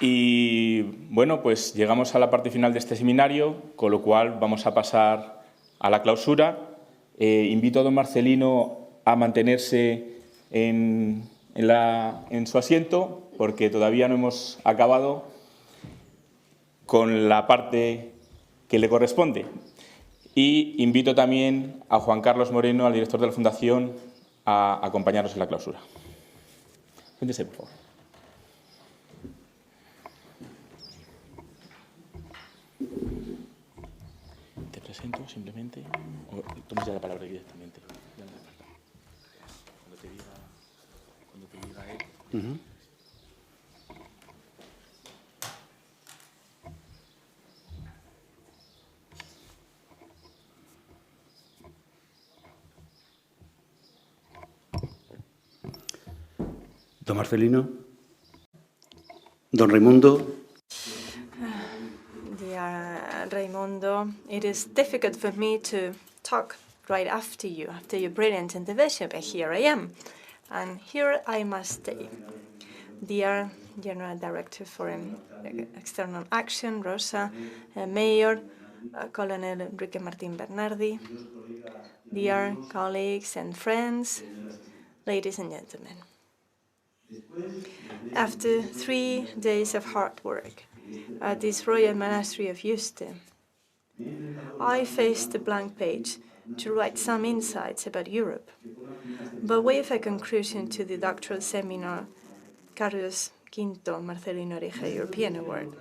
Y bueno, pues llegamos a la parte final de este seminario, con lo cual vamos a pasar a la clausura. Invito a don Marcelino a mantenerse en su asiento, porque todavía no hemos acabado con la parte que le corresponde. Y invito también a Juan Carlos Moreno, al director de la Fundación, a acompañarnos en la clausura. Siéntese, por favor. Te presento simplemente, o tomas ya la palabra directamente. Cuando te diga él. Don Marcelino, Don Raimundo. Dear Raimundo, it is difficult for me to talk right after your brilliant intervention, but here I am. And here I must stay. Dear General Director for External Action, Rosa, Mayor, Colonel Enrique Martín Bernardi, dear colleagues and friends, ladies and gentlemen. After 3 days of hard work at this Royal Monastery of Yuste, I faced a blank page to write some insights about Europe, but with a conclusion to the doctoral seminar Carlos V Marcelino OREJA European Award.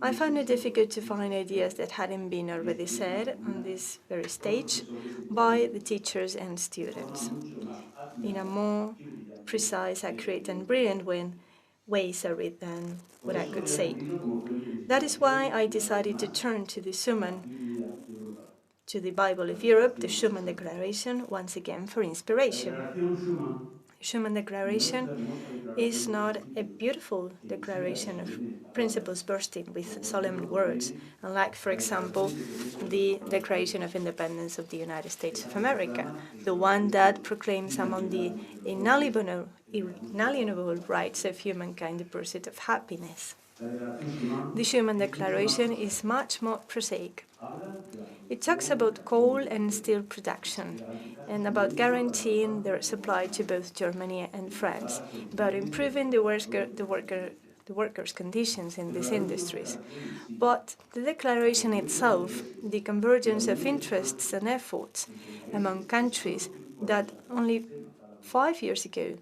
I found it difficult to find ideas that hadn't been already said on this very stage by the teachers and students in a more precise, accurate, and brilliant way, than what I could say. That is why I decided to turn to the Bible of Europe, the Schuman Declaration, once again for inspiration. The Schuman Declaration is not a beautiful declaration of principles bursting with solemn words, unlike, for example, the Declaration of Independence of the United States of America, the one that proclaims among the inalienable rights of humankind the pursuit of happiness. The Schuman Declaration is much more prosaic. It talks about coal and steel production, and about guaranteeing their supply to both Germany and France, about improving the workers' conditions in these industries. But the declaration itself, the convergence of interests and efforts among countries that only 5 years ago,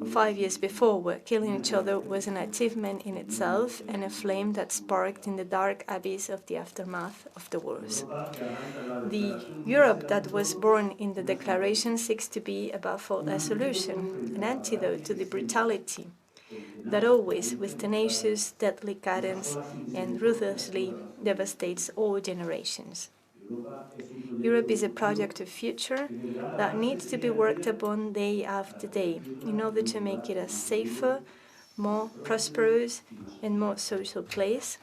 5 years before, were killing each other, was an achievement in itself and a flame that sparked in the dark abyss of the aftermath of the wars. The Europe that was born in the declaration seeks to be, above all, a solution, an antidote to the brutality that always, with tenacious, deadly cadence, and ruthlessly devastates all generations. Europe is a project of future that needs to be worked upon day after day in order to make it a safer, more prosperous, and more social place.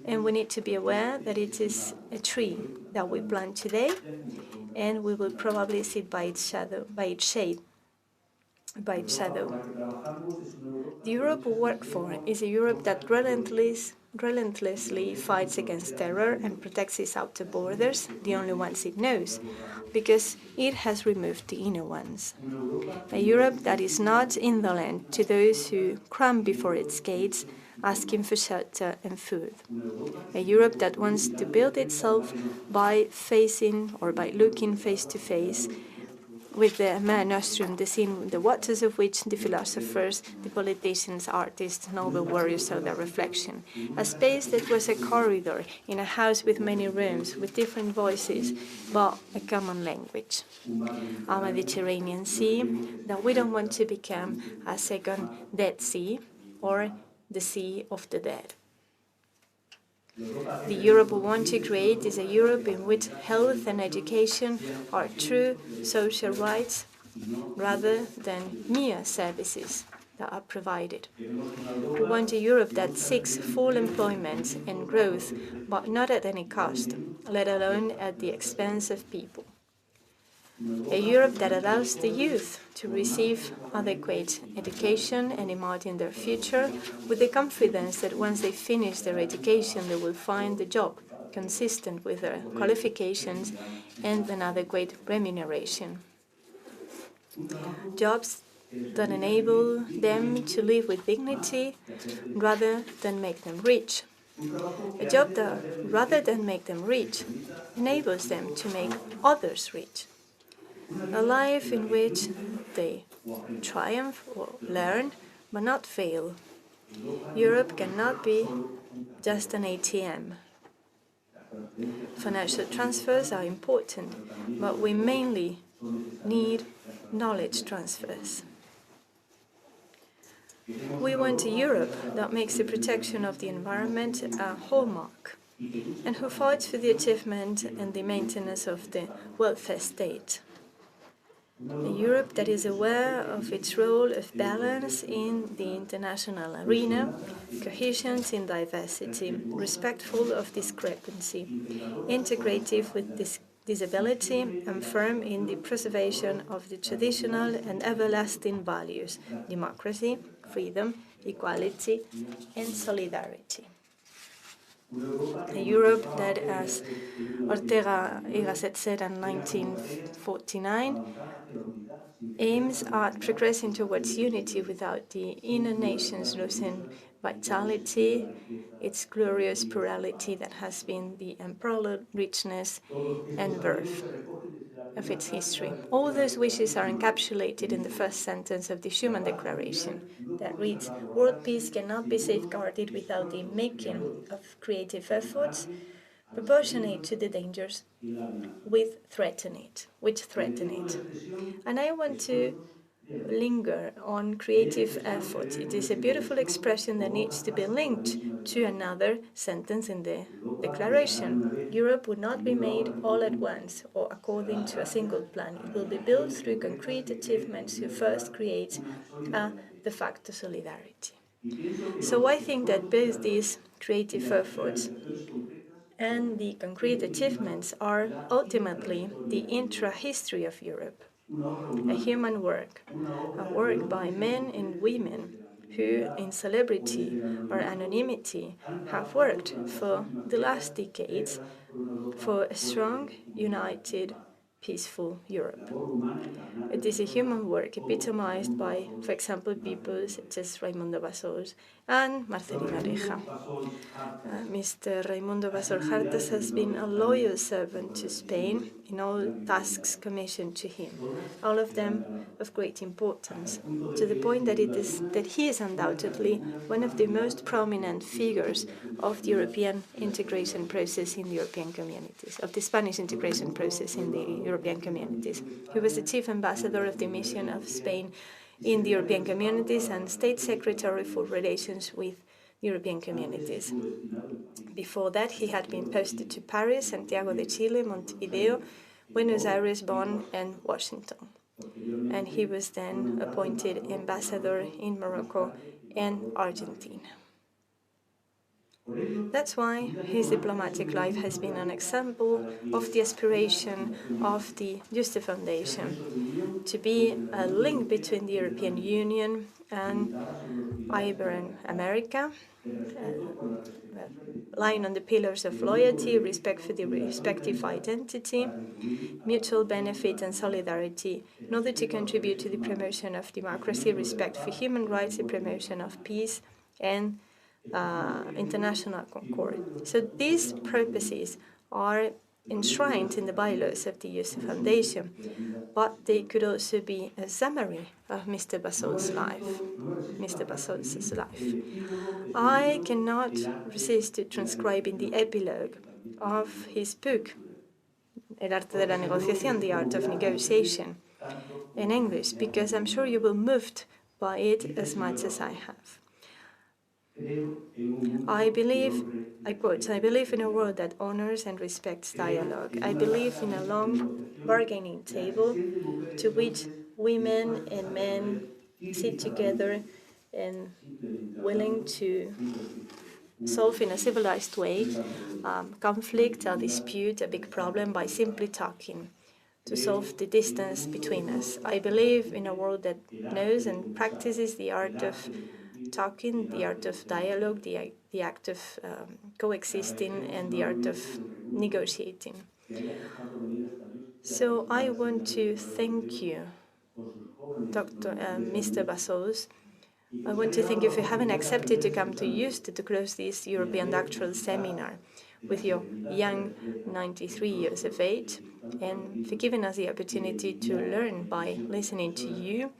And we need to be aware that it is a tree that we plant today, and we will probably sit by its shadow, by its shade, by its shadow. The Europe we work for is a Europe that relentlessly fights against terror and protects its outer borders, the only ones it knows, because it has removed the inner ones. A Europe that is not indolent to those who cram before its gates, asking for shelter and food. A Europe that wants to build itself by looking face to face with the Mare Nostrum, the scene, the waters of which the philosophers, the politicians, artists, and all the warriors saw their reflection. A space that was a corridor in a house with many rooms, with different voices, but a common language. A Mediterranean Sea that we don't want to become a second Dead Sea or the Sea of the Dead. The Europe we want to create is a Europe in which health and education are true social rights rather than mere services that are provided. We want a Europe that seeks full employment and growth, but not at any cost, let alone at the expense of people. A Europe that allows the youth to receive adequate education and imagine their future with the confidence that once they finish their education, they will find a job consistent with their qualifications and an adequate remuneration. Jobs that enable them to live with dignity rather than make them rich. A job that, rather than make them rich, enables them to make others rich. A life in which they triumph or learn, but not fail. Europe cannot be just an ATM. Financial transfers are important, but we mainly need knowledge transfers. We want a Europe that makes the protection of the environment a hallmark, and who fights for the achievement and the maintenance of the welfare state. A Europe that is aware of its role of balance in the international arena, cohesion in diversity, respectful of discrepancy, integrative with disability, and firm in the preservation of the traditional and everlasting values, democracy, freedom, equality, and solidarity. A Europe that, as Ortega y Gasset said in 1949, aims at progressing towards unity without the inner nations losing vitality, its glorious plurality that has been the unparalleled richness and birth of its history. All those wishes are encapsulated in the first sentence of the Schuman Declaration that reads, "World peace cannot be safeguarded without the making of creative efforts proportionate to the dangers which threaten it." And I want to linger on creative effort. It is a beautiful expression that needs to be linked to another sentence in the Declaration. Europe would not be made all at once or according to a single plan. It will be built through concrete achievements to first create a de facto solidarity. So I think that both these creative efforts and the concrete achievements are ultimately the intra-history of Europe, a human work, a work by men and women who, in celebrity or anonymity, have worked for the last decades for a strong, united, peaceful Europe. It is a human work epitomized by, for example, people such as Raimundo Bassols and Marcelino OREJA. Mr. Raimundo Bassols Hartas has been a loyal servant to Spain in all tasks commissioned to him, all of them of great importance, to the point that he is undoubtedly one of the most prominent figures of the European integration process in the European communities, of the Spanish integration process in the European communities. He was the chief ambassador of the mission of Spain in the European communities and State Secretary for Relations with European communities. Before that, he had been posted to Paris, Santiago de Chile, Montevideo, Buenos Aires, Bonn, and Washington. And he was then appointed ambassador in Morocco and Argentina. That's why his diplomatic life has been an example of the aspiration of the Yuste Foundation to be a link between the European Union and Ibero-America, lying on the pillars of loyalty, respect for the respective identity, mutual benefit and solidarity in order to contribute to the promotion of democracy, respect for human rights, the promotion of peace and international concord. So these purposes are enshrined in the bylaws of the Yuste Foundation, but they could also be a summary of Mr. Bassols' life. I cannot resist transcribing the epilogue of his book, El arte de la negociación, The Art of Negotiation, in English, because I'm sure you will be moved by it as much as I have. I quote, "I believe in a world that honors and respects dialogue. I believe in a long bargaining table to which women and men sit together and willing to solve in a civilized way conflict, a dispute, a big problem by simply talking. to solve the distance between us. I believe in a world that knows and practices the art of talking, the art of dialogue, the act of coexisting, and the art of negotiating. So I want to thank you, Mr. Bassos. I want to thank you for having accepted to come to Yuste to close this European Doctoral seminar with your young 93 years of age, and for giving us the opportunity to learn by listening to you,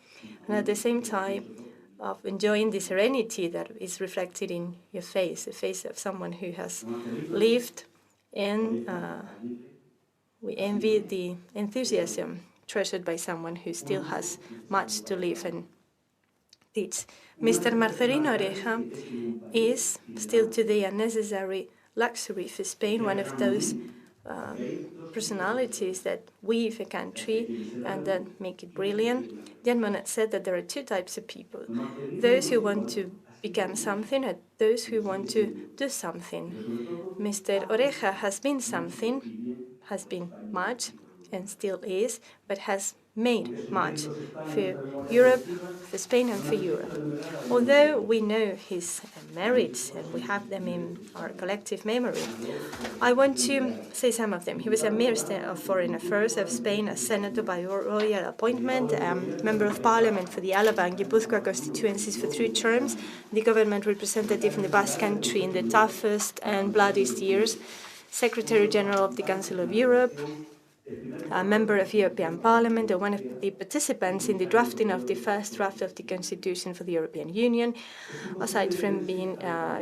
and at the same time of enjoying the serenity that is reflected in your face, the face of someone who has lived, and we envy the enthusiasm treasured by someone who still has much to live and teach. Mr. Marcelino Oreja is still today a necessary luxury for Spain, one of those personalities that weave a country and that make it brilliant. Jan Monnet said that there are two types of people: those who want to become something and those who want to do something. Mr. Oreja has been something, has been much, and still is, but has made much for Europe, for Spain, and for Europe. Although we know his merits and we have them in our collective memory, I want to say some of them. He was a Minister of Foreign Affairs of Spain, a senator by royal appointment, member of parliament for the Alava and Guipúzcoa constituencies for 3 terms, the government representative in the Basque Country in the toughest and bloodiest years, Secretary General of the Council of Europe, a member of European Parliament, and one of the participants in the drafting of the first draft of the Constitution for the European Union, aside from being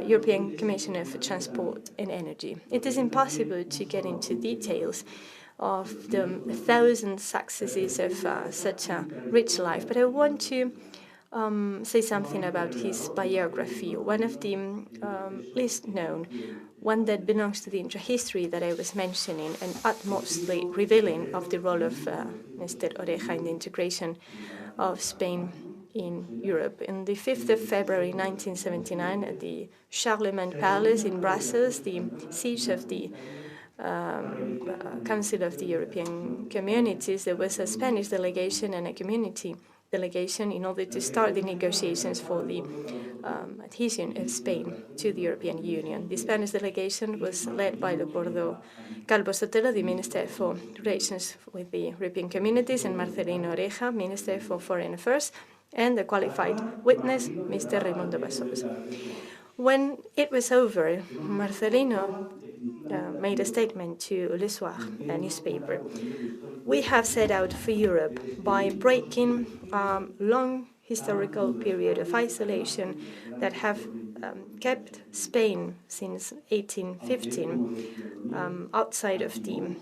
European Commissioner for Transport and Energy. It is impossible to get into details of the 1,000 successes of such a rich life, but I want to say something about his biography, one of the least known, one that belongs to the intrahistory that I was mentioning, and utmostly revealing of the role of Mr. Oreja in the integration of Spain in Europe. On the 5th of February 1979, at the Charlemagne Palace in Brussels, the siege of the Council of the European Communities, there was a Spanish delegation and a community delegation in order to start the negotiations for the adhesion of Spain to the European Union. The Spanish delegation was led by Leopoldo Calvo Sotelo, the Minister for Relations with the European Communities, and Marcelino Oreja, Minister for Foreign Affairs, and the qualified witness, Mr. Raimundo Bassos. When it was over, Marcelino made a statement to Le Soir, a newspaper. We have set out for Europe by breaking a long historical period of isolation that have kept Spain since 1815 outside of the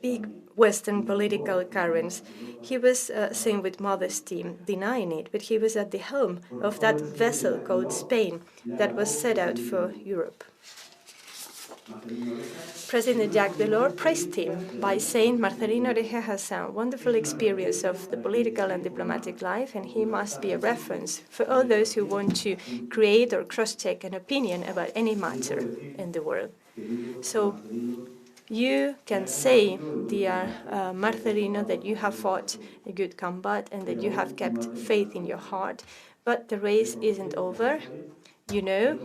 big Western political currents. He was seen with modesty, denying it, but he was at the helm of that vessel called Spain that was set out for Europe. President Jacques Delors praised him by saying Marcelino Oreja has a wonderful experience of the political and diplomatic life, and he must be a reference for all those who want to create or cross-check an opinion about any matter in the world. So you can say, dear Marcelino, that you have fought a good combat and that you have kept faith in your heart, but the race isn't over. You know,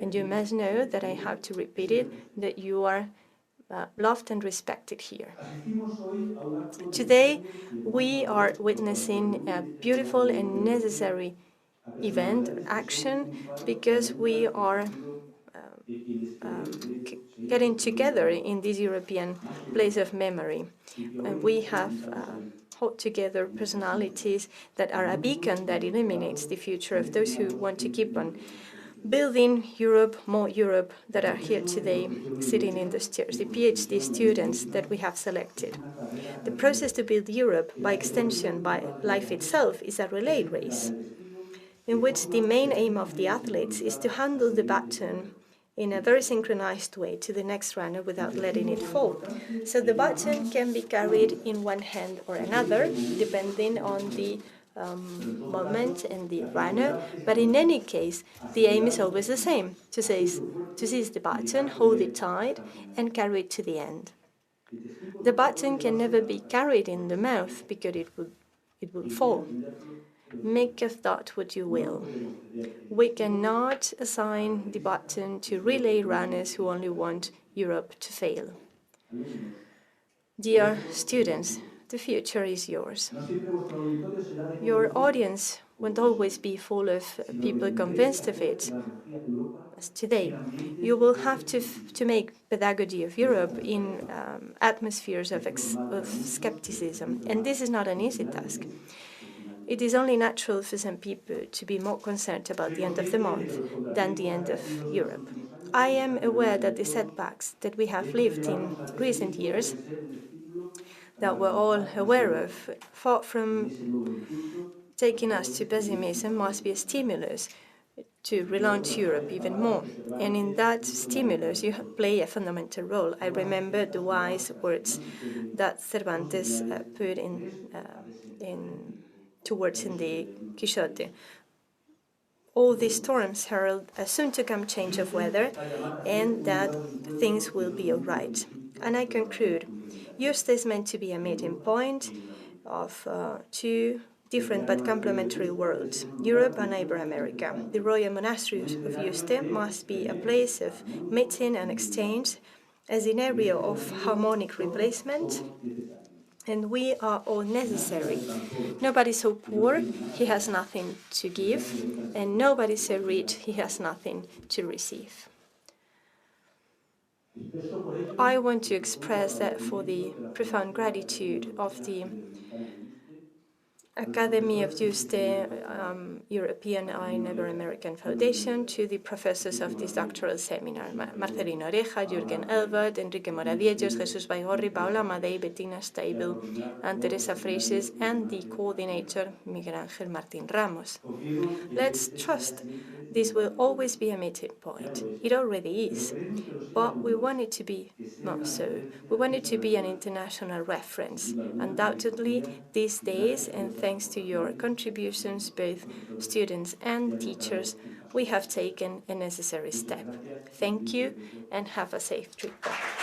and you must know that I have to repeat it, that you are loved and respected here. Today, we are witnessing a beautiful and necessary event, action, because we are getting together in this European place of memory. And we have hold together personalities that are a beacon that illuminates the future of those who want to keep on building Europe, more Europe, that are here today sitting in those chairs, the PhD students that we have selected. The process to build Europe, by extension, by life itself, is a relay race in which the main aim of the athletes is to handle the baton in a very synchronized way to the next runner without letting it fall. So the baton can be carried in one hand or another, depending on the moment and the runner, but in any case, the aim is always the same, to seize the baton, hold it tight, and carry it to the end. The button can never be carried in the mouth because it would fall. Make of that what you will. We cannot assign the button to relay runners who only want Europe to fail. Dear students, the future is yours. Your audience won't always be full of people convinced of it, as today. You will have to make pedagogy of Europe in atmospheres of skepticism, and this is not an easy task. It is only natural for some people to be more concerned about the end of the month than the end of Europe. I am aware that the setbacks that we have lived in recent years, that we're all aware of, far from taking us to pessimism, must be a stimulus to relaunch Europe even more. And in that stimulus, you play a fundamental role. I remember the wise words that Cervantes put towards in the Quixote. All these storms herald a soon-to-come change of weather, and that things will be all right. And I conclude, Yuste is meant to be a meeting point of two different but complementary worlds, Europe and Ibero-America. The royal monastery of Yuste must be a place of meeting and exchange, a scenario of harmonic replacement, and we are all necessary. Nobody's so poor he has nothing to give, and nobody's so rich he has nothing to receive. I want to express that for the profound gratitude of the Academy of Yuste, European and Ibero-American Foundation, to the professors of this doctoral seminar, Marcelino Oreja, Jürgen Elbert, Enrique Moradiellos, Jesus Baigorri, Paula Amadei, Bettina Steibel, and Teresa Freixes, and the coordinator, Miguel Ángel Martín Ramos. Let's trust this will always be a meeting point. It already is. But we want it to be not so. We want it to be an international reference. Undoubtedly, these days, and thanks to your contributions, both students and teachers, we have taken a necessary step. Thank you, and have a safe trip back.